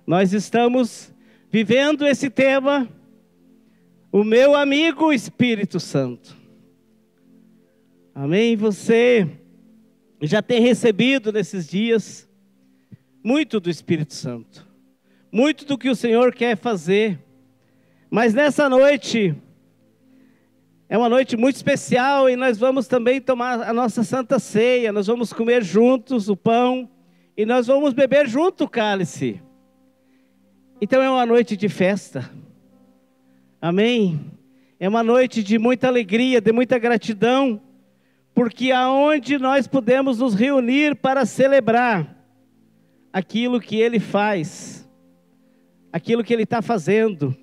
Nós estamos vivendo esse tema, o meu amigo Espírito Santo. Amém? Você já tem recebido nesses dias muito do Espírito Santo, muito do que o Senhor quer fazer, mas nessa noite, é uma noite muito especial e nós vamos também tomar a nossa Santa Ceia, nós vamos comer juntos o pão e nós vamos beber junto o cálice. Então é uma noite de festa, amém? É uma noite de muita alegria, de muita gratidão, porque aonde nós podemos nos reunir para celebrar aquilo que Ele faz, aquilo que Ele está fazendo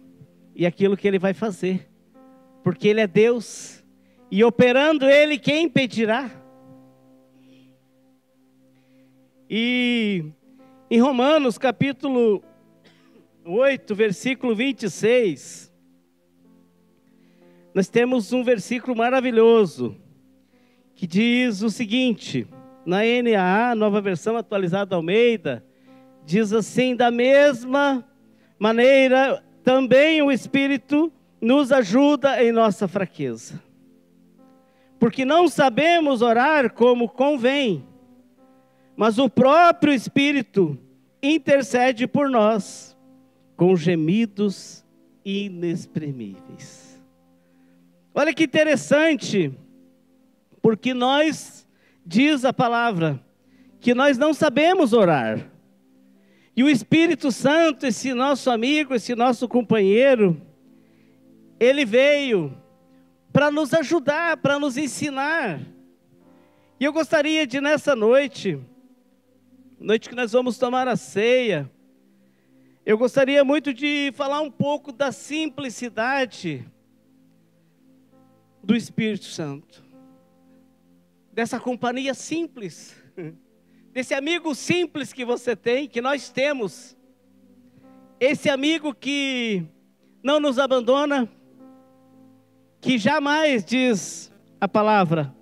e aquilo que Ele vai fazer, porque Ele é Deus, e operando Ele, quem impedirá? E em Romanos capítulo 8, versículo 26, nós temos um versículo maravilhoso, que diz o seguinte, na NAA, Nova Versão Atualizada Almeida, diz assim: da mesma maneira, também o Espírito nos ajuda em nossa fraqueza, porque não sabemos orar como convém, mas o próprio Espírito intercede por nós, com gemidos inexprimíveis. Olha que interessante, porque nós, diz a palavra, que nós não sabemos orar. E o Espírito Santo, esse nosso amigo, esse nosso companheiro, ele veio para nos ajudar, para nos ensinar. E eu gostaria de nessa noite que nós vamos tomar a ceia, eu gostaria muito de falar um pouco da simplicidade do Espírito Santo, dessa companhia simples, desse amigo simples que você tem, que nós temos, esse amigo que não nos abandona, que jamais, diz a palavra,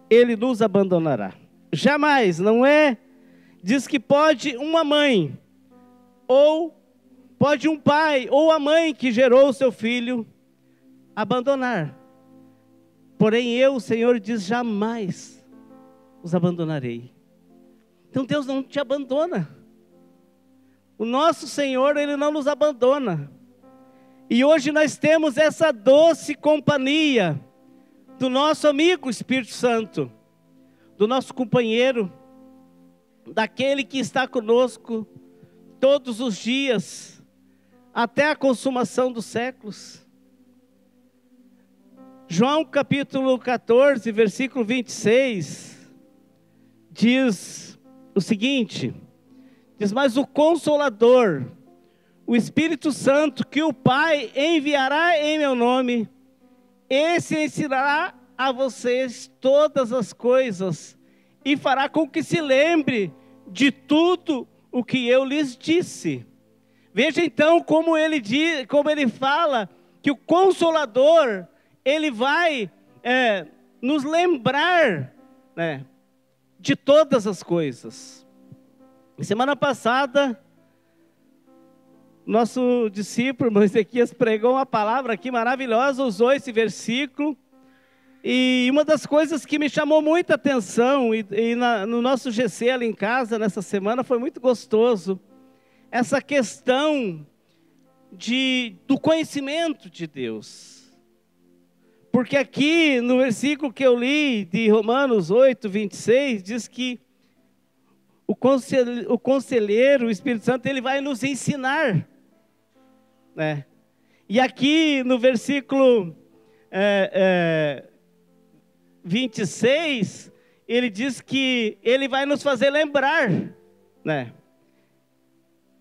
Ele nos abandonará, jamais, não é? Diz que pode uma mãe, ou pode um pai, ou a mãe que gerou o seu filho, abandonar. Porém eu, o Senhor, diz, jamais os abandonarei. Então Deus não te abandona. O nosso Senhor, Ele não nos abandona. E hoje nós temos essa doce companhia do nosso amigo Espírito Santo, do nosso companheiro, daquele que está conosco todos os dias, até a consumação dos séculos. João capítulo 14, versículo 26, diz o seguinte, diz, mas o Consolador, o Espírito Santo, que o Pai enviará em meu nome, esse ensinará a vocês todas as coisas, e fará com que se lembre de tudo o que eu lhes disse. Veja então como ele fala que o Consolador, ele vai nos lembrar, né, de todas as coisas. Semana passada, nosso discípulo Ezequias pregou uma palavra aqui maravilhosa, usou esse versículo, e uma das coisas que me chamou muita atenção, no nosso GC ali em casa, nessa semana, foi muito gostoso, essa questão do conhecimento de Deus. Porque aqui no versículo que eu li, de Romanos 8, 26, diz que o conselheiro, o Espírito Santo, ele vai nos ensinar, né? E aqui no versículo 26, ele diz que ele vai nos fazer lembrar, né?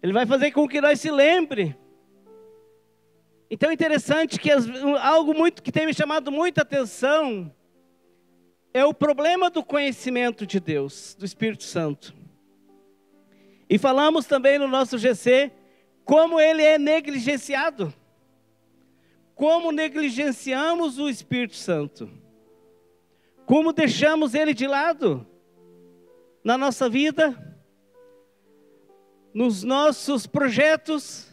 Ele vai fazer com que nós se lembre. Então é interessante que algo que tem me chamado muita atenção é o problema do conhecimento de Deus, do Espírito Santo. E falamos também no nosso GC como ele é negligenciado. Como negligenciamos o Espírito Santo. Como deixamos ele de lado na nossa vida. nos nossos projetos,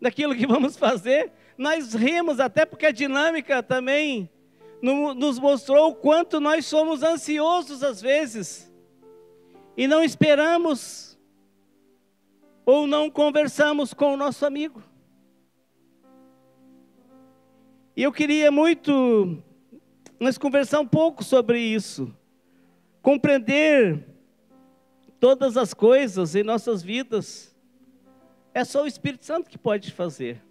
naquilo que vamos fazer. Nós rimos até porque a dinâmica também nos mostrou o quanto nós somos ansiosos às vezes e não esperamos ou não conversamos com o nosso amigo. E eu queria muito nós conversar um pouco sobre isso, compreender todas as coisas em nossas vidas. É só o Espírito Santo que pode fazer.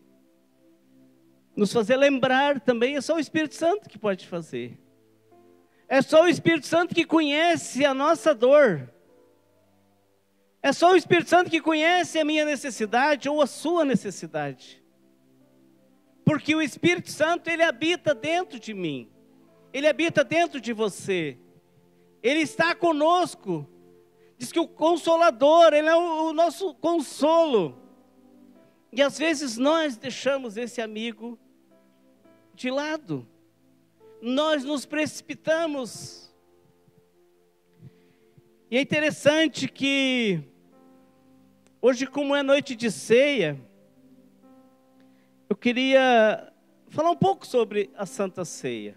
Nos fazer lembrar também, é só o Espírito Santo que pode fazer. É só o Espírito Santo que conhece a nossa dor. É só o Espírito Santo que conhece a minha necessidade ou a sua necessidade. Porque o Espírito Santo, ele habita dentro de mim. Ele habita dentro de você. Ele está conosco. Diz que o Consolador, ele é o nosso consolo. E às vezes nós deixamos esse amigo de lado. Nós nos precipitamos. E é interessante que hoje, como é noite de ceia, eu queria falar um pouco sobre a Santa Ceia.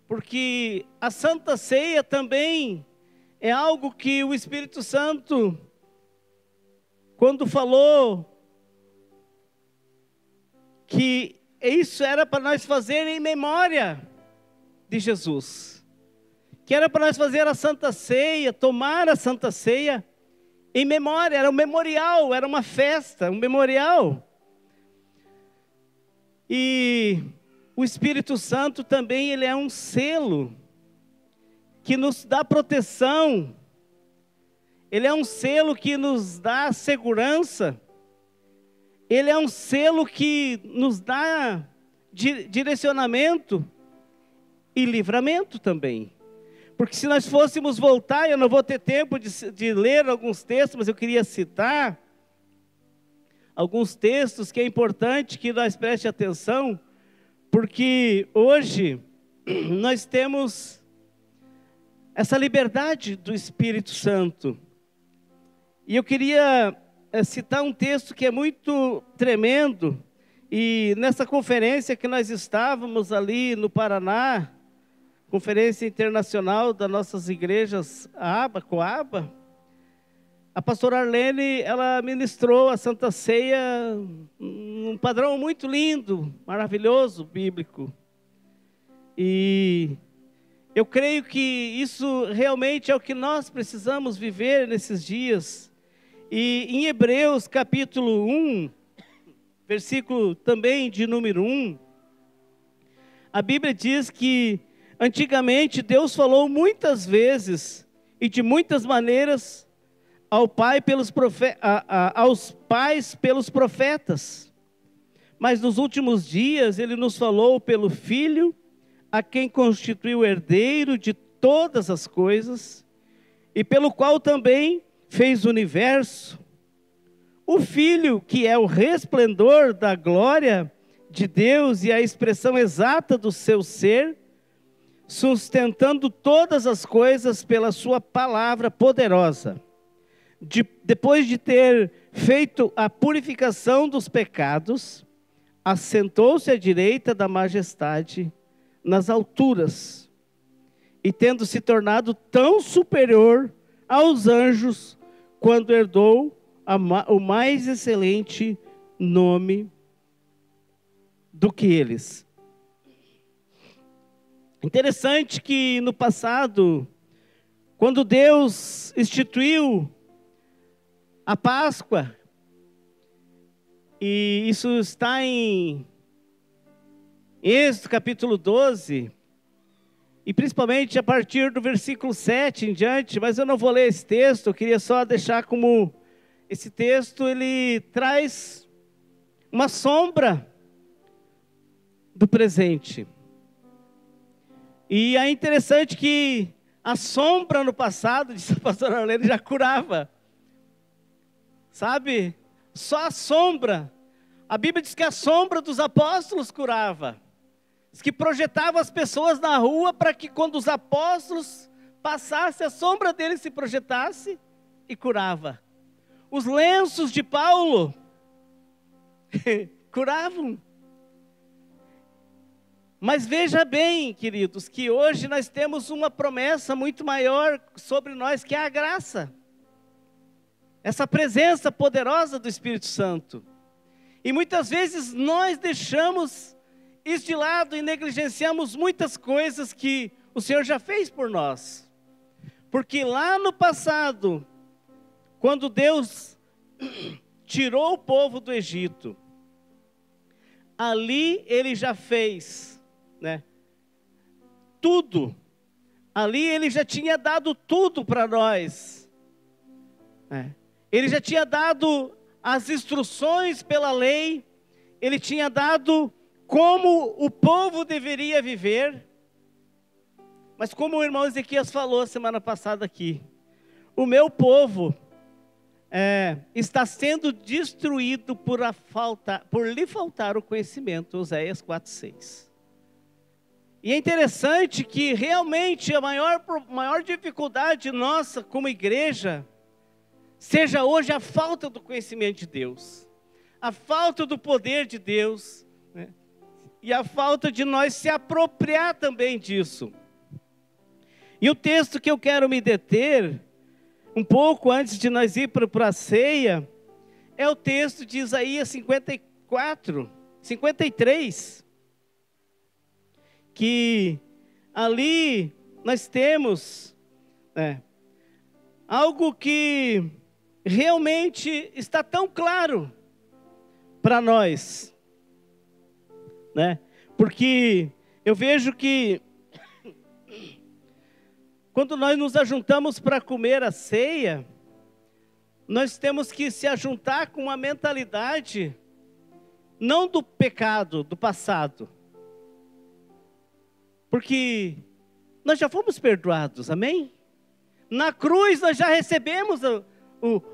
Porque a Santa Ceia também é algo que o Espírito Santo, quando falou que isso era para nós fazer em memória de Jesus. Que era para nós fazer a Santa Ceia, tomar a Santa Ceia em memória. Era um memorial, era uma festa, um memorial. E o Espírito Santo também, ele é um selo que nos dá proteção. Ele é um selo que nos dá segurança. Ele é um selo que nos dá direcionamento e livramento também. Porque se nós fôssemos voltar, eu não vou ter tempo de ler alguns textos, mas eu queria citar alguns textos que é importante que nós preste atenção, porque hoje nós temos essa liberdade do Espírito Santo. E eu queria citar um texto que é muito tremendo, e nessa conferência que nós estávamos ali no Paraná, conferência internacional das nossas igrejas, Coaba, a pastora Arlene, ela ministrou a Santa Ceia, um padrão muito lindo, maravilhoso, bíblico. E eu creio que isso realmente é o que nós precisamos viver nesses dias. E em Hebreus capítulo 1, versículo também de número 1, a Bíblia diz que antigamente Deus falou muitas vezes e de muitas maneiras aos pais pelos profetas. Mas nos últimos dias Ele nos falou pelo Filho, a quem constituiu herdeiro de todas as coisas, e pelo qual também fez o universo. O Filho, que é o resplendor da glória de Deus e a expressão exata do seu ser, sustentando todas as coisas pela sua palavra poderosa. Depois de ter feito a purificação dos pecados, assentou-se à direita da majestade nas alturas, e tendo se tornado tão superior aos anjos, quando herdou o mais excelente nome do que eles. Interessante que no passado, quando Deus instituiu a Páscoa, e isso está em Êxodo capítulo 12, e principalmente a partir do versículo 7 em diante, mas eu não vou ler esse texto, eu queria só deixar como esse texto, ele traz uma sombra do presente. E é interessante que a sombra no passado, disse a pastora Arlene, já curava. Sabe? Só a sombra. A Bíblia diz que a sombra dos apóstolos curava. Diz que projetava as pessoas na rua para que quando os apóstolos passassem, a sombra deles se projetasse e curava. Os lenços de Paulo curavam. Mas veja bem, queridos, que hoje nós temos uma promessa muito maior sobre nós, que é a graça. Essa presença poderosa do Espírito Santo. E muitas vezes nós deixamos isso de lado e negligenciamos muitas coisas que o Senhor já fez por nós. Porque lá no passado, quando Deus tirou o povo do Egito, ali Ele já fez, né, tudo. Ali Ele já tinha dado tudo para nós. Ele já tinha dado as instruções pela lei. Ele tinha dado como o povo deveria viver. Mas como o irmão Ezequias falou semana passada aqui, o meu povo está sendo destruído por lhe faltar o conhecimento, Oséias 4:6. E é interessante que realmente a maior dificuldade nossa como igreja seja hoje a falta do conhecimento de Deus, a falta do poder de Deus, né? E a falta de nós se apropriar também disso. E o texto que eu quero me deter, um pouco antes de nós ir para a ceia, é o texto de Isaías 53, que ali nós temos algo que realmente está tão claro para nós, né? Porque eu vejo que quando nós nos ajuntamos para comer a ceia, nós temos que se ajuntar com uma mentalidade não do pecado do passado, porque nós já fomos perdoados, amém? Na cruz nós já recebemos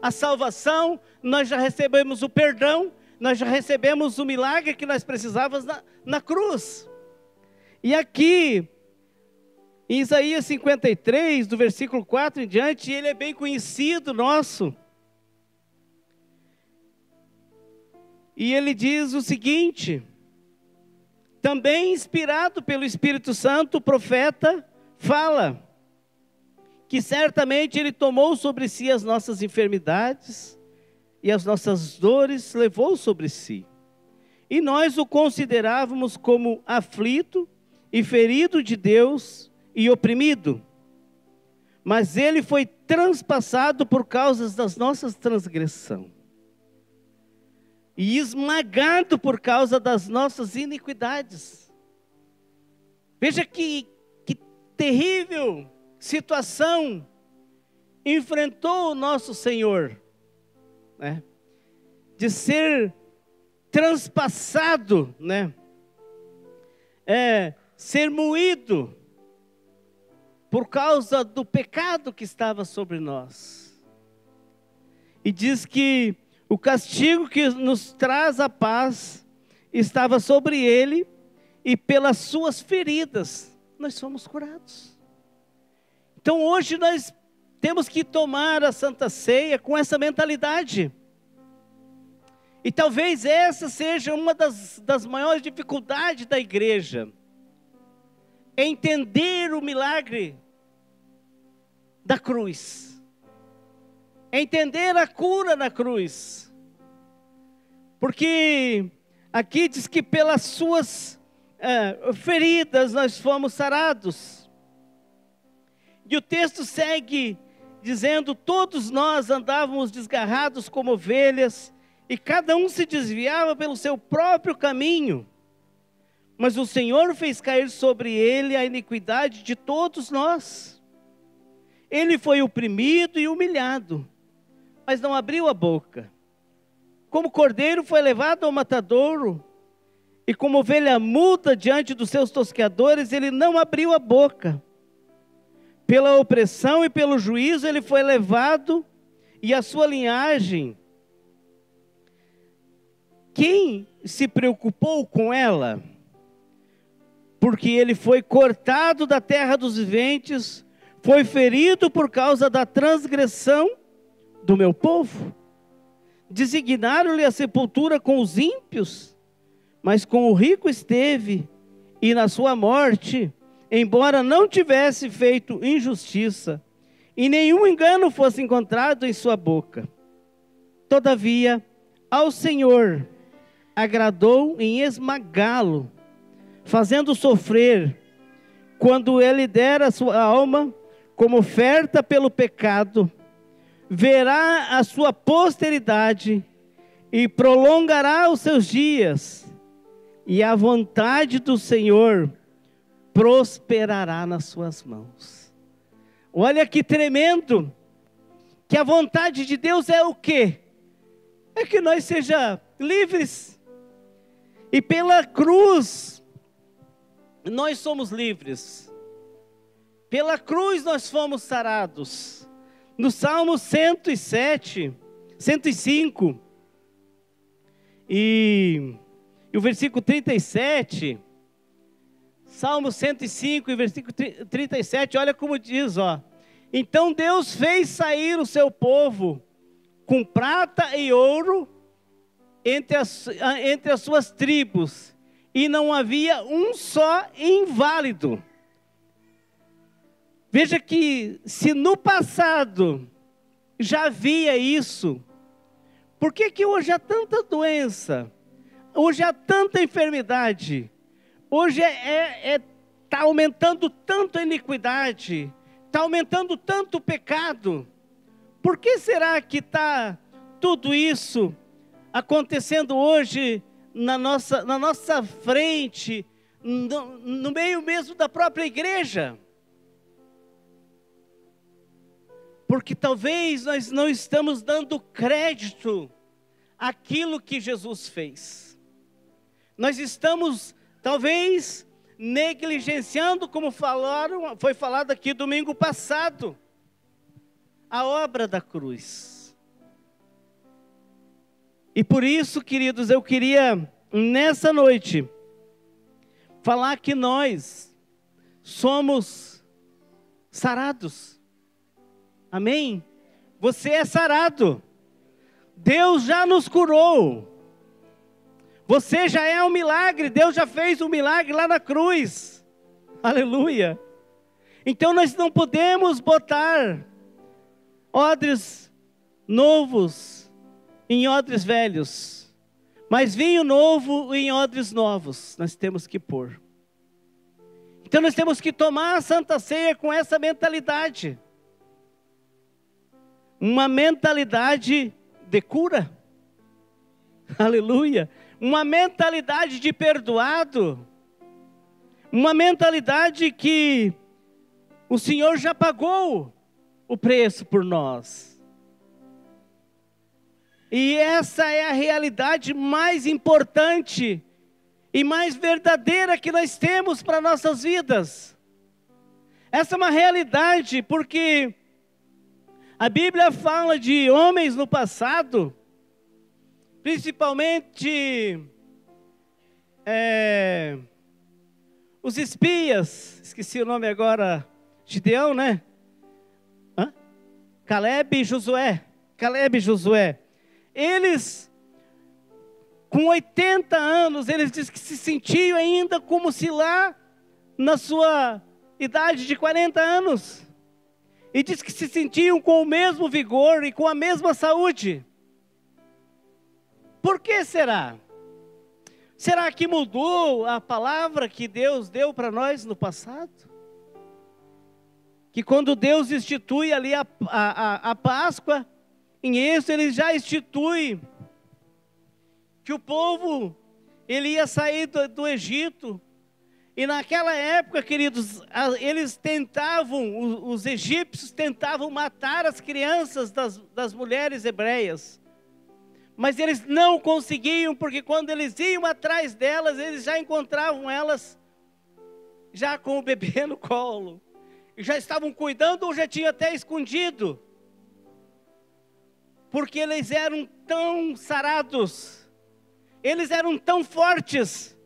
a salvação, nós já recebemos o perdão, nós já recebemos o milagre que nós precisávamos na cruz. E aqui, em Isaías 53, do versículo 4 em diante, ele é bem conhecido nosso. E ele diz o seguinte: também inspirado pelo Espírito Santo, o profeta fala que certamente ele tomou sobre si as nossas enfermidades e as nossas dores levou sobre si. E nós o considerávamos como aflito e ferido de Deus e oprimido. Mas ele foi transpassado por causa das nossas transgressões e esmagado por causa das nossas iniquidades. Veja que terrível situação enfrentou o nosso Senhor, né? De ser transpassado, né? Ser moído por causa do pecado que estava sobre nós. E diz que o castigo que nos traz a paz estava sobre ele, e pelas suas feridas nós fomos curados. Então hoje nós temos que tomar a Santa Ceia com essa mentalidade. E talvez essa seja uma das maiores dificuldades da igreja. É entender o milagre da cruz. É entender a cura na cruz. Porque aqui diz que pelas suas feridas nós fomos sarados. E o texto segue dizendo: todos nós andávamos desgarrados como ovelhas, e cada um se desviava pelo seu próprio caminho. Mas o Senhor fez cair sobre ele a iniquidade de todos nós. Ele foi oprimido e humilhado, mas não abriu a boca. Como cordeiro foi levado ao matadouro, e como ovelha muda diante dos seus tosqueadores, ele não abriu a boca. Pela opressão e pelo juízo ele foi levado, e a sua linhagem, quem se preocupou com ela? Porque ele foi cortado da terra dos viventes, foi ferido por causa da transgressão do meu povo. Designaram-lhe a sepultura com os ímpios, mas com o rico esteve, e na sua morte, embora não tivesse feito injustiça, e nenhum engano fosse encontrado em sua boca. Todavia, ao Senhor agradou em esmagá-lo, fazendo sofrer, quando ele der a sua alma como oferta pelo pecado. Verá a sua posteridade e prolongará os seus dias, e a vontade do Senhor prosperará nas suas mãos. Olha que tremendo, que a vontade de Deus é o quê? É que nós sejamos livres, e pela cruz nós somos livres, pela cruz nós fomos sarados. No Salmo 107, 105, e o versículo 37, Salmo 105 e versículo 37, olha como diz, ó. Então Deus fez sair o seu povo com prata e ouro entre as suas tribos, e não havia um só inválido. Veja que se no passado já havia isso, por que hoje há tanta doença? Hoje há tanta enfermidade? Hoje está aumentando tanto a iniquidade, está aumentando tanto o pecado. Por que será que está tudo isso acontecendo hoje na nossa frente, no meio mesmo da própria igreja? Porque talvez nós não estamos dando crédito àquilo que Jesus fez. Nós estamos, talvez, negligenciando, como foi falado aqui domingo passado, a obra da cruz. E por isso, queridos, eu queria, nessa noite, falar que nós somos sarados. Amém? Você é sarado. Deus já nos curou. Você já é um milagre. Deus já fez um milagre lá na cruz. Aleluia. Então nós não podemos botar odres novos em odres velhos, mas vinho novo em odres novos. Nós temos que pôr. Então nós temos que tomar a Santa Ceia com essa mentalidade. Uma mentalidade de cura, aleluia, uma mentalidade de perdoado, uma mentalidade que o Senhor já pagou o preço por nós. E essa é a realidade mais importante e mais verdadeira que nós temos para nossas vidas. Essa é uma realidade porque a Bíblia fala de homens no passado, principalmente os espias, esqueci o nome agora, Gideão, né? Caleb e Josué. Eles, com 80 anos, eles dizem que se sentiam ainda como se lá, na sua idade de 40 anos, e diz que se sentiam com o mesmo vigor e com a mesma saúde. Por que será? Será que mudou a palavra que Deus deu para nós no passado? Que quando Deus institui ali a Páscoa, em Êxodo ele já institui que o povo, ele ia sair do Egito. E naquela época, queridos, eles tentavam, os egípcios tentavam matar as crianças das mulheres hebreias. Mas eles não conseguiam, porque quando eles iam atrás delas, eles já encontravam elas já com o bebê no colo. E já estavam cuidando ou já tinham até escondido. Porque eles eram tão sarados, eles eram tão fortes,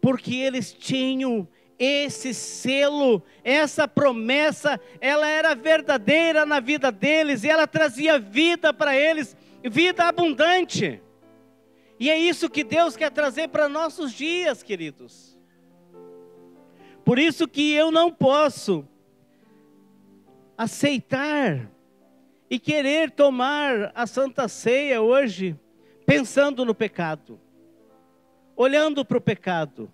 porque eles tinham esse selo, essa promessa, ela era verdadeira na vida deles, e ela trazia vida para eles, vida abundante. E é isso que Deus quer trazer para nossos dias, queridos. Por isso que eu não posso aceitar e querer tomar a Santa Ceia hoje pensando no pecado, olhando para o pecado.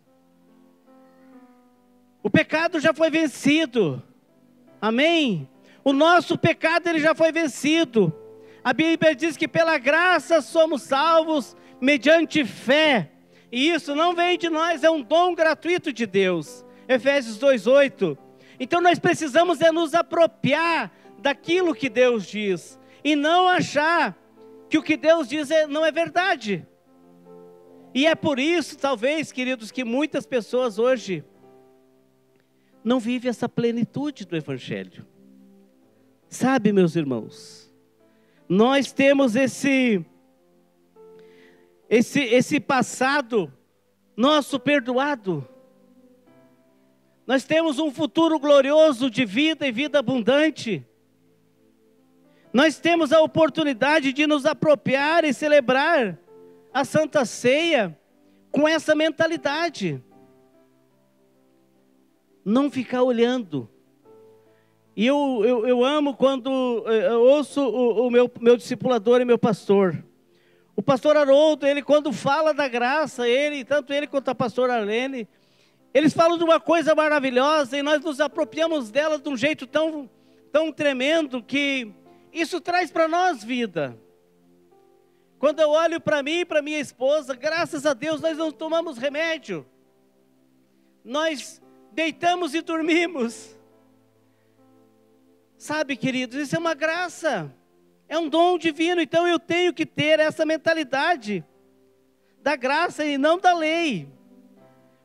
O pecado já foi vencido, amém? O nosso pecado ele já foi vencido. A Bíblia diz que pela graça somos salvos mediante fé. E isso não vem de nós, é um dom gratuito de Deus. Efésios 2:8. Então nós precisamos nos apropriar daquilo que Deus diz. E não achar que o que Deus diz não é verdade. E é por isso, talvez, queridos, que muitas pessoas hoje não vivem essa plenitude do Evangelho. Sabe, meus irmãos, nós temos esse passado nosso perdoado. Nós temos um futuro glorioso de vida e vida abundante. Nós temos a oportunidade de nos apropriar e celebrar a Santa Ceia com essa mentalidade. Não ficar olhando. E eu amo quando eu ouço o meu discipulador e meu pastor. O pastor Haroldo, ele quando fala da graça, tanto ele quanto a pastora Arlene, eles falam de uma coisa maravilhosa e nós nos apropriamos dela de um jeito tão tremendo que isso traz para nós vida. Quando eu olho para mim e para minha esposa, graças a Deus nós não tomamos remédio. Nós deitamos e dormimos. Sabe, queridos, isso é uma graça. É um dom divino, então eu tenho que ter essa mentalidade da graça e não da lei.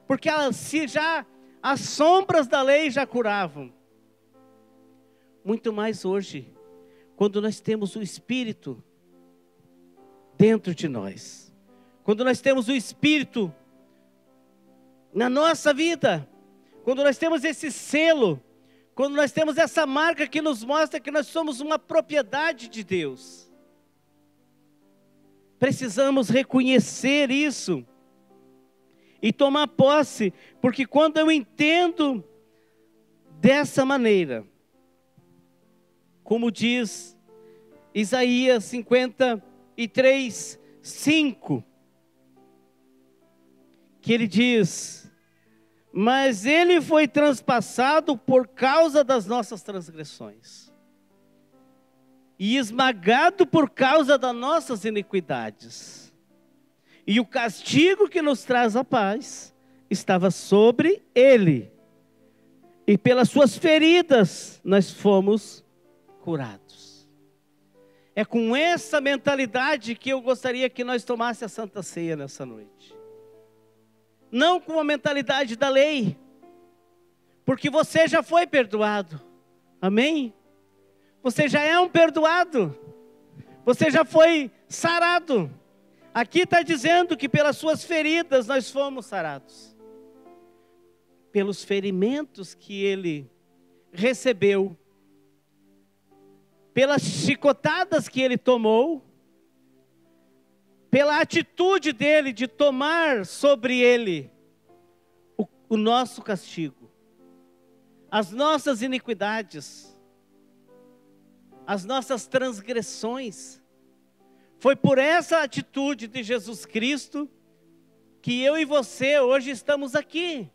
Porque se já as sombras da lei já curavam. Muito mais hoje, quando nós temos o Espírito dentro de nós. Quando nós temos o Espírito na nossa vida. Quando nós temos esse selo. Quando nós temos essa marca que nos mostra que nós somos uma propriedade de Deus. Precisamos reconhecer isso. E tomar posse. Porque quando eu entendo dessa maneira. Como diz Isaías 53:5. Que ele diz: mas ele foi transpassado por causa das nossas transgressões, e esmagado por causa das nossas iniquidades. E o castigo que nos traz a paz estava sobre ele, e pelas suas feridas nós fomos curados. É com essa mentalidade que eu gostaria que nós tomássemos a Santa Ceia nessa noite. Não com a mentalidade da lei, porque você já foi perdoado, amém? Você já é um perdoado, você já foi sarado. Aqui está dizendo que pelas suas feridas nós fomos sarados, pelos ferimentos que ele recebeu, pelas chicotadas que ele tomou, pela atitude dele de tomar sobre ele o nosso castigo, as nossas iniquidades, as nossas transgressões. Foi por essa atitude de Jesus Cristo que eu e você hoje estamos aqui.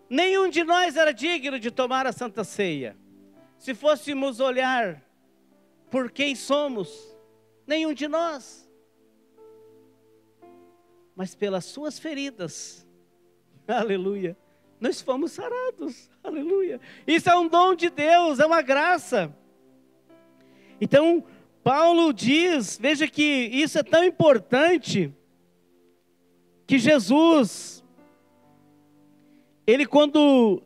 Nenhum de nós era digno de tomar a Santa Ceia. Se fôssemos olhar por quem somos, nenhum de nós. Mas pelas suas feridas, aleluia, nós fomos sarados, aleluia. Isso é um dom de Deus, é uma graça. Então, Paulo diz, veja que isso é tão importante, que Jesus, ele quando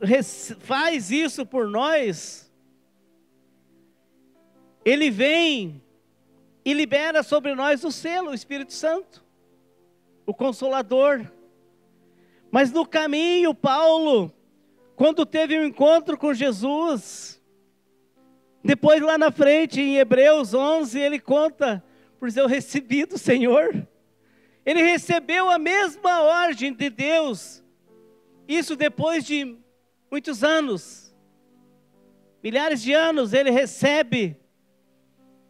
faz isso por nós, ele vem e libera sobre nós o selo, o Espírito Santo, o Consolador. Mas no caminho, Paulo, quando teve um encontro com Jesus, Depois lá na frente, em Hebreus 11, ele conta, pois eu recebi do Senhor. Ele recebeu a mesma ordem de Deus. Isso depois de muitos anos, milhares de anos, ele recebe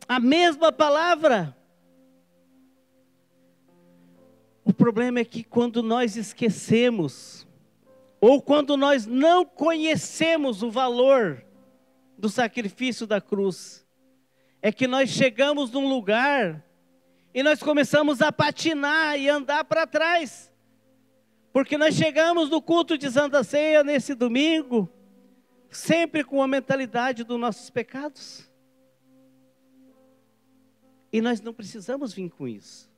a mesma palavra. O problema é que quando nós esquecemos, ou quando nós não conhecemos o valor do sacrifício da cruz, é que nós chegamos num lugar e nós começamos a patinar e andar para trás. Porque nós chegamos no culto de Santa Ceia nesse domingo, sempre com a mentalidade dos nossos pecados. E nós não precisamos vir com isso.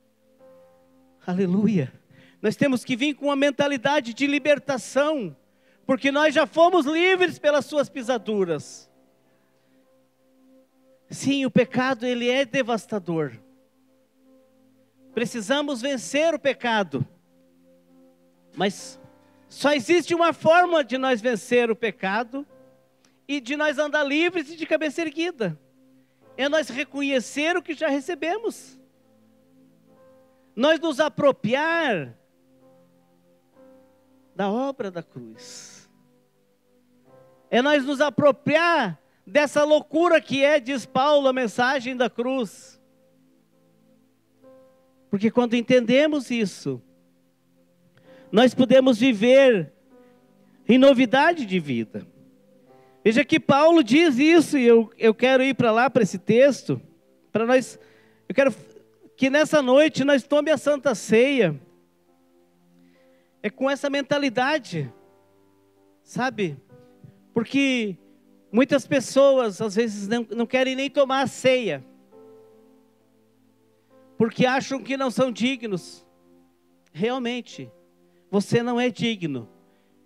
Aleluia. Nós temos que vir com uma mentalidade de libertação, porque nós já fomos livres pelas suas pisaduras. Sim, o pecado, ele é devastador. Precisamos vencer o pecado. Mas só existe uma forma de nós vencer o pecado e de nós andar livres e de cabeça erguida. É nós reconhecer o que já recebemos. Nós nos apropriar da obra da cruz. É nós nos apropriar dessa loucura que é, diz Paulo, a mensagem da cruz. Porque quando entendemos isso, nós podemos viver em novidade de vida. Veja que Paulo diz isso, e eu quero ir para lá, para esse texto, para nós, eu quero que nessa noite nós tomemos a Santa Ceia, é com essa mentalidade, sabe? Porque muitas pessoas às vezes não querem nem tomar a ceia, porque acham que não são dignos. Realmente, você não é digno,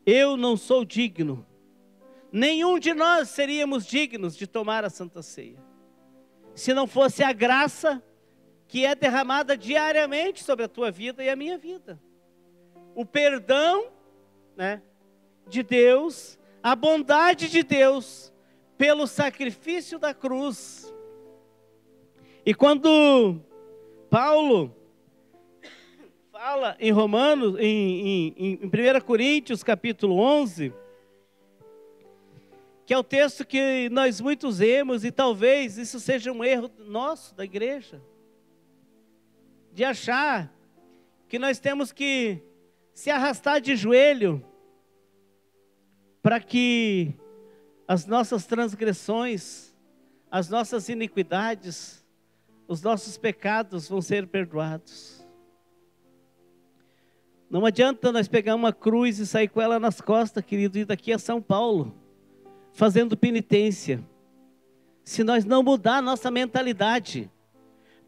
eu não sou digno, nenhum de nós seríamos dignos de tomar a Santa Ceia, se não fosse a graça que é derramada diariamente sobre a tua vida e a minha vida. O perdão, né, de Deus, a bondade de Deus, pelo sacrifício da cruz. E quando Paulo fala em Romanos, em 1 Coríntios capítulo 11, que é o texto que nós muitos lemos, e talvez isso seja um erro nosso, da igreja, de achar que nós temos que se arrastar de joelho para que as nossas transgressões, as nossas iniquidades, os nossos pecados vão ser perdoados. Não adianta nós pegar uma cruz e sair com ela nas costas, querido, e ir daqui a São Paulo, fazendo penitência, se nós não mudar a nossa mentalidade.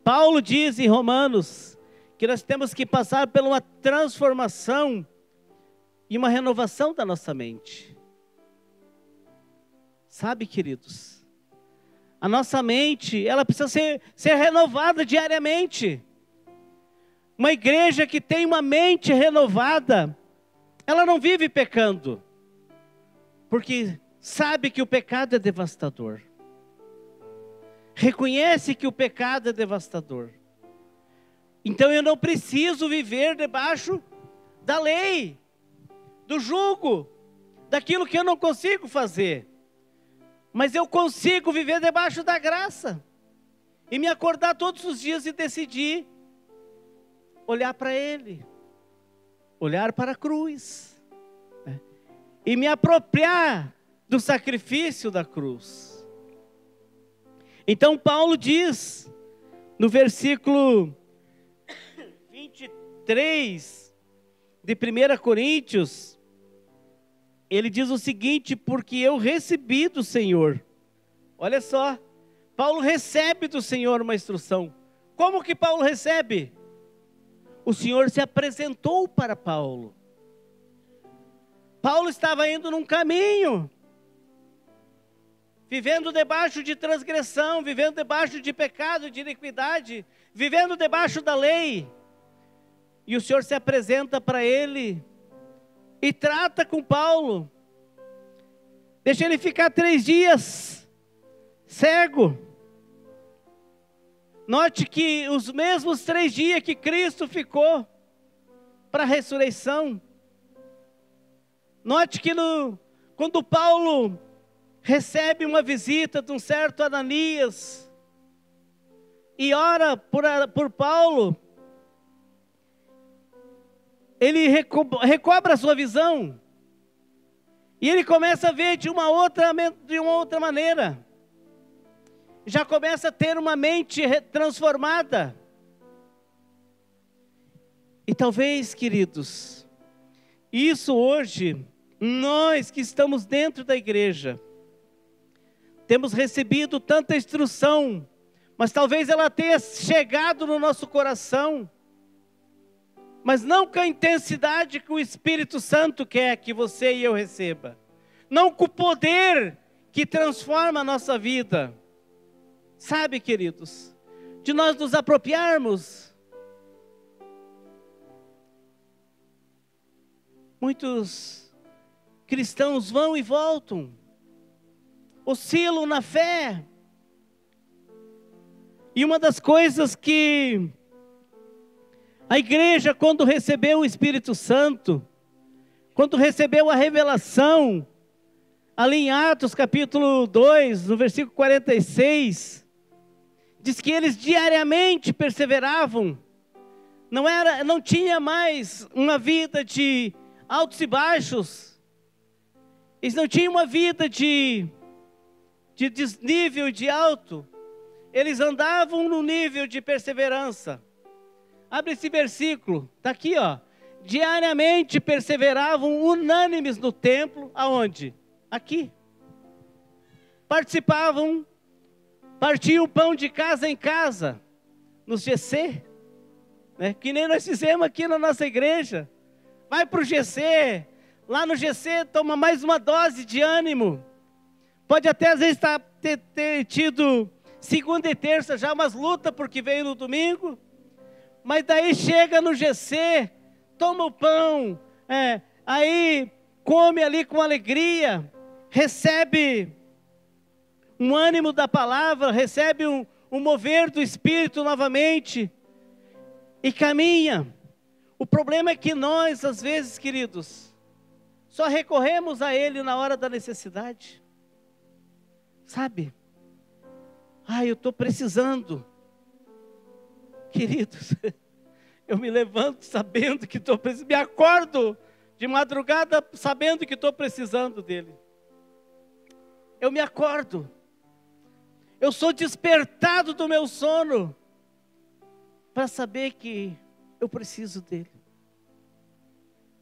Paulo diz em Romanos que nós temos que passar por uma transformação e uma renovação da nossa mente. Sabe, queridos, a nossa mente, ela precisa ser renovada diariamente. Uma igreja que tem uma mente renovada, ela não vive pecando, porque sabe que o pecado é devastador. Reconhece que o pecado é devastador. Então eu não preciso viver debaixo da lei, do jugo, daquilo que eu não consigo fazer. Mas eu consigo viver debaixo da graça. E me acordar todos os dias e decidir olhar para Ele. Olhar para a cruz. E me apropriar do sacrifício da cruz. Então Paulo diz, no versículo 23 de 1 Coríntios, ele diz o seguinte: porque eu recebi do Senhor. Olha só, Paulo recebe do Senhor uma instrução. Como que Paulo recebe? O Senhor se apresentou para Paulo. Paulo estava indo num caminho, vivendo debaixo de transgressão, vivendo debaixo de pecado, de iniquidade, vivendo debaixo da lei. E o Senhor se apresenta para ele e trata com Paulo. Deixa ele ficar 3 dias cego. Note que os mesmos 3 dias que Cristo ficou para a ressurreição. Note que quando Paulo recebe uma visita de um certo Ananias e ora por Paulo, ele recobra a sua visão e ele começa a ver de uma outra maneira. Já começa a ter uma mente transformada. E talvez, queridos, isso hoje, nós que estamos dentro da igreja, temos recebido tanta instrução, mas talvez ela tenha chegado no nosso coração, mas não com a intensidade que o Espírito Santo quer que você e eu receba. Não com o poder que transforma a nossa vida. Sabe, queridos, de nós nos apropriarmos. Muitos cristãos vão e voltam, oscilam na fé. E uma das coisas que a igreja, quando recebeu o Espírito Santo, quando recebeu a revelação, ali em Atos capítulo 2, no versículo 46, diz que eles diariamente perseveravam, não tinha mais uma vida de altos e baixos, eles não tinham uma vida de desnível e de alto, eles andavam no nível de perseverança. Abre esse versículo, está aqui, ó. Diariamente perseveravam unânimes no templo, aonde? Aqui. Participavam, partiam o pão de casa em casa, nos GC, né? Que nem nós fizemos aqui na nossa igreja. Vai para o GC, lá no GC toma mais uma dose de ânimo. Pode até às vezes ter tido segunda e terça já umas lutas porque veio no domingo, mas daí chega no GC, toma o pão, aí come ali com alegria, recebe um ânimo da palavra, recebe um mover do Espírito novamente e caminha. O problema é que nós, às vezes, queridos, só recorremos a Ele na hora da necessidade. Sabe? Eu estou precisando. Queridos, eu me levanto sabendo que estou precisando, me acordo de madrugada sabendo que estou precisando dEle. Eu me acordo. Eu sou despertado do meu sono para saber que eu preciso dEle.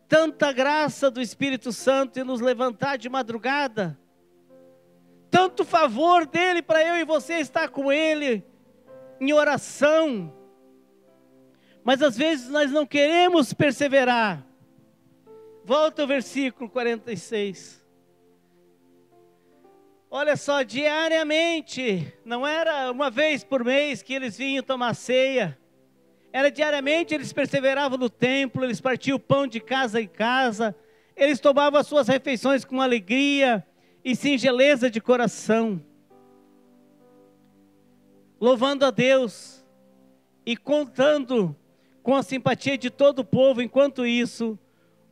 Tanta graça do Espírito Santo em nos levantar de madrugada, tanto favor dEle para eu e você estar com Ele em oração, mas às vezes nós não queremos perseverar. Volta ao versículo 46. Olha só, diariamente, não era uma vez por mês que eles vinham tomar ceia, era diariamente, eles perseveravam no templo, eles partiam o pão de casa em casa, eles tomavam as suas refeições com alegria e singeleza de coração, louvando a Deus e contando com a simpatia de todo o povo. Enquanto isso,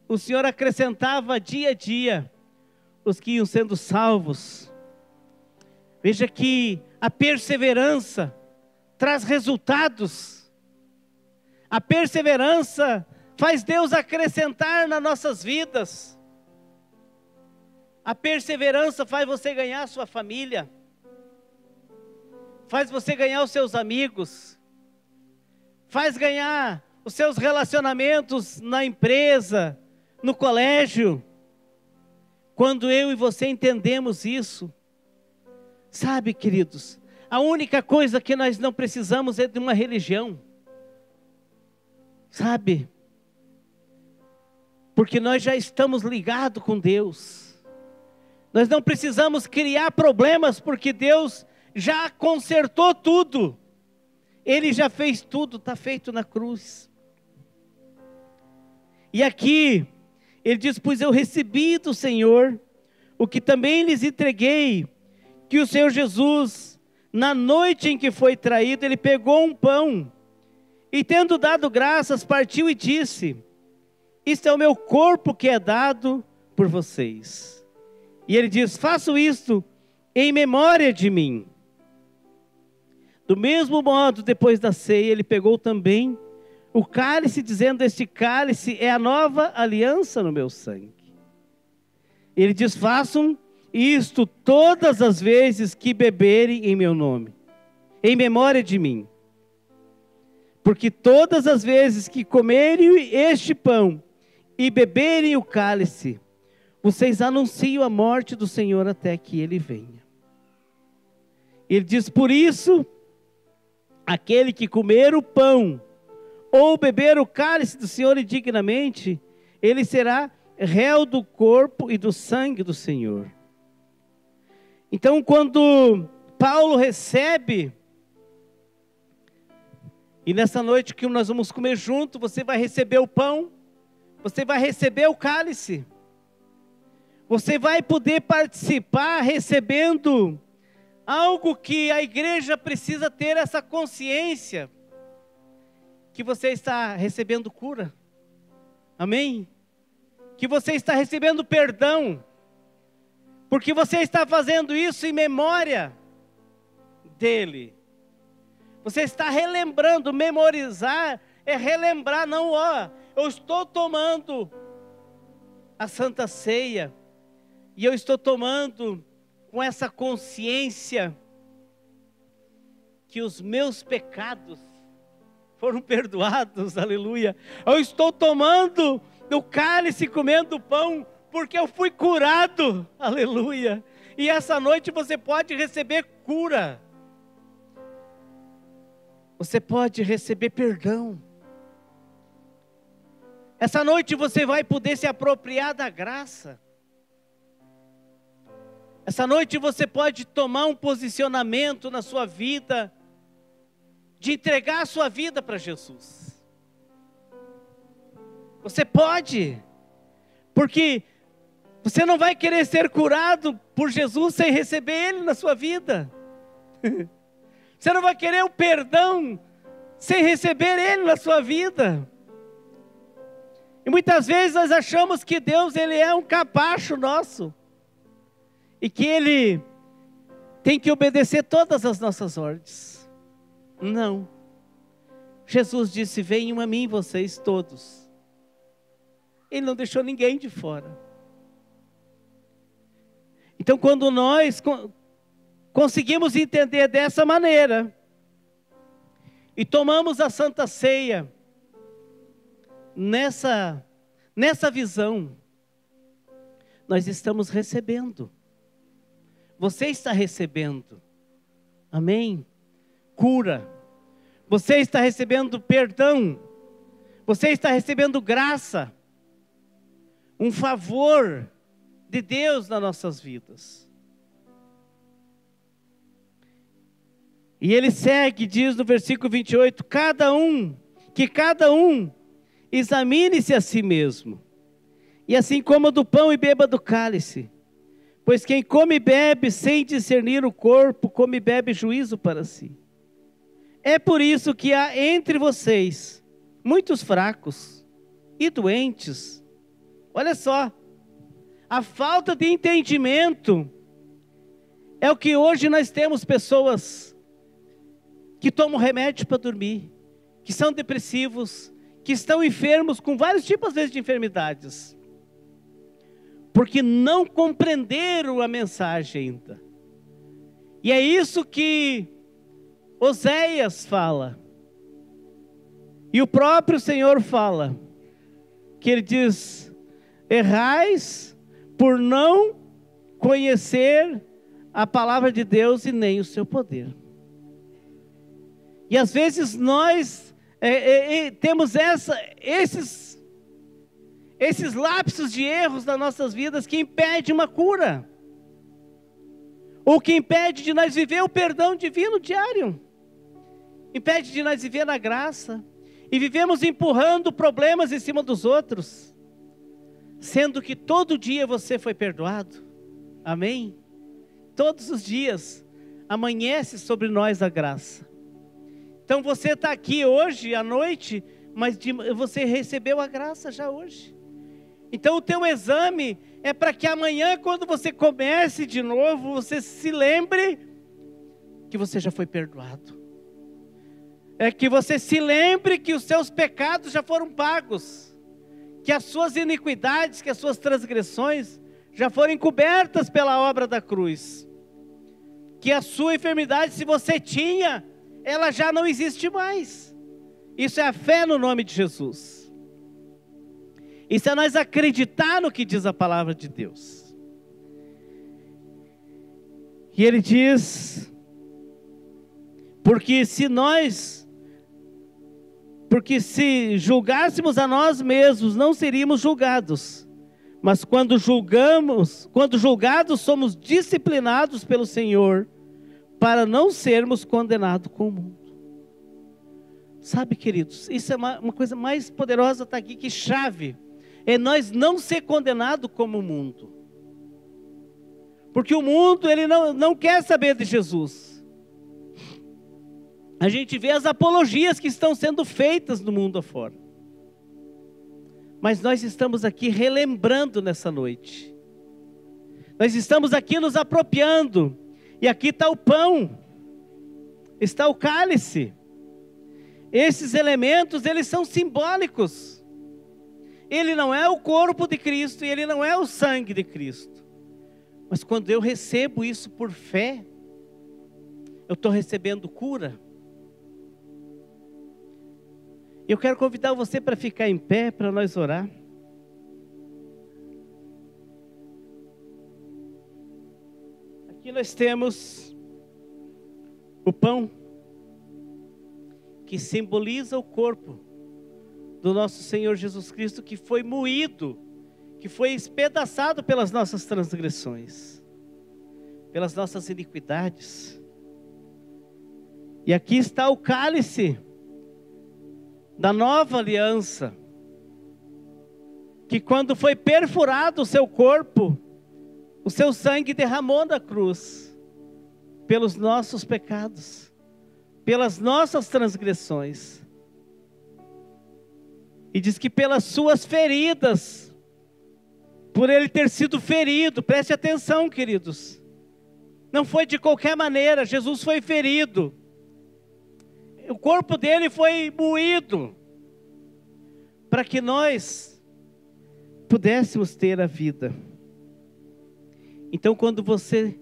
o Senhor acrescentava dia a dia os que iam sendo salvos. Veja que a perseverança traz resultados. A perseverança faz Deus acrescentar nas nossas vidas. A perseverança faz você ganhar a sua família, faz você ganhar os seus amigos, faz ganhar os seus relacionamentos na empresa, no colégio. Quando eu e você entendemos isso, sabe, queridos, a única coisa que nós não precisamos é de uma religião, sabe? Porque nós já estamos ligados com Deus. Nós não precisamos criar problemas, porque Deus já consertou tudo. Ele já fez tudo, está feito na cruz. E aqui, ele diz: pois eu recebi do Senhor o que também lhes entreguei, que o Senhor Jesus, na noite em que foi traído, ele pegou um pão e, tendo dado graças, partiu e disse: isto é o meu corpo que é dado por vocês. E ele diz: faço isto em memória de mim. Do mesmo modo, depois da ceia, ele pegou também o cálice, dizendo: este cálice é a nova aliança no meu sangue. Ele diz: façam isto todas as vezes que beberem em meu nome, em memória de mim. Porque todas as vezes que comerem este pão e beberem o cálice, vocês anunciam a morte do Senhor até que ele venha. Ele diz: por isso, aquele que comer o pão ou beber o cálice do Senhor indignamente, ele será réu do corpo e do sangue do Senhor. Então, quando Paulo recebe, e nessa noite que nós vamos comer junto, você vai receber o pão, você vai receber o cálice, você vai poder participar recebendo algo que a igreja precisa ter essa consciência, que você está recebendo cura, amém? Que você está recebendo perdão, porque você está fazendo isso em memória dele. Você está relembrando. Memorizar é relembrar, não, eu estou tomando a Santa Ceia, e eu estou tomando com essa consciência que os meus pecados foram perdoados, aleluia. Eu estou tomando o cálice, comendo o pão, porque eu fui curado, aleluia. E essa noite você pode receber cura, você pode receber perdão. Essa noite você vai poder se apropriar da graça. Essa noite você pode tomar um posicionamento na sua vida, de entregar a sua vida para Jesus. Você pode, porque você não vai querer ser curado por Jesus sem receber Ele na sua vida. Você não vai querer o perdão sem receber Ele na sua vida. E muitas vezes nós achamos que Deus, Ele é um capacho nosso, e que Ele tem que obedecer todas as nossas ordens. Não. Jesus disse: venham a mim vocês todos. Ele não deixou ninguém de fora. Então, quando nós conseguimos entender dessa maneira, e tomamos a Santa Ceia nessa visão, nós estamos recebendo. Você está recebendo, amém? Cura. Você está recebendo perdão. Você está recebendo graça. Um favor de Deus nas nossas vidas. E ele segue, diz no versículo 28, que cada um examine-se a si mesmo, e assim coma do pão e beba do cálice, pois quem come e bebe sem discernir o corpo, come e bebe juízo para si. É por isso que há entre vocês muitos fracos e doentes. Olha só, a falta de entendimento é o que hoje nós temos pessoas que tomam remédio para dormir, que são depressivos, que estão enfermos com vários tipos, às vezes, de enfermidades, porque não compreenderam a mensagem ainda. E é isso que Oséias fala, e o próprio Senhor fala, que ele diz: errais por não conhecer a palavra de Deus e nem o seu poder. E às vezes nós temos esses lapsos de erros nas nossas vidas que impedem uma cura, ou que impede de nós viver o perdão divino diário, impede de nós viver na graça, e vivemos empurrando problemas em cima dos outros, sendo que todo dia você foi perdoado, amém? Todos os dias, amanhece sobre nós a graça. Então você está aqui hoje à noite, mas você recebeu a graça já hoje. Então o teu exame é para que amanhã, quando você comece de novo, você se lembre que você já foi perdoado. É que você se lembre que os seus pecados já foram pagos, que as suas iniquidades, que as suas transgressões já foram cobertas pela obra da cruz, que a sua enfermidade, se você tinha, ela já não existe mais. Isso é a fé no nome de Jesus. Isso é nós acreditar no que diz a palavra de Deus. E ele diz, porque se julgássemos a nós mesmos, não seríamos julgados. Mas quando julgados, somos disciplinados pelo Senhor, para não sermos condenados com o mundo. Sabe, queridos, isso é uma coisa mais poderosa, está aqui, que chave. É nós não ser condenados como o mundo. Porque o mundo, ele não quer saber de Jesus. A gente vê as apologias que estão sendo feitas no mundo afora. Mas nós estamos aqui relembrando nessa noite. Nós estamos aqui nos apropriando. E aqui está o pão. Está o cálice. Esses elementos, eles são simbólicos. Ele não é o corpo de Cristo e ele não é o sangue de Cristo. Mas quando eu recebo isso por fé, eu estou recebendo cura. Eu quero convidar você para ficar em pé, para nós orar. Aqui nós temos o pão, que simboliza o corpo do nosso Senhor Jesus Cristo, que foi moído, que foi espedaçado pelas nossas transgressões, pelas nossas iniquidades. E aqui está o cálice da nova aliança, que quando foi perfurado o seu corpo, o seu sangue derramou na cruz, pelos nossos pecados, pelas nossas transgressões. E diz que pelas suas feridas, por ele ter sido ferido, preste atenção, queridos, não foi de qualquer maneira, Jesus foi ferido, o corpo dele foi moído, para que nós pudéssemos ter a vida. Então quando você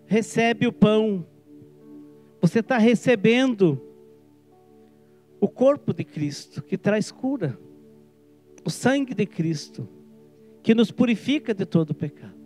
recebe o pão, você está recebendo o corpo de Cristo, que traz cura, o sangue de Cristo, que nos purifica de todo pecado.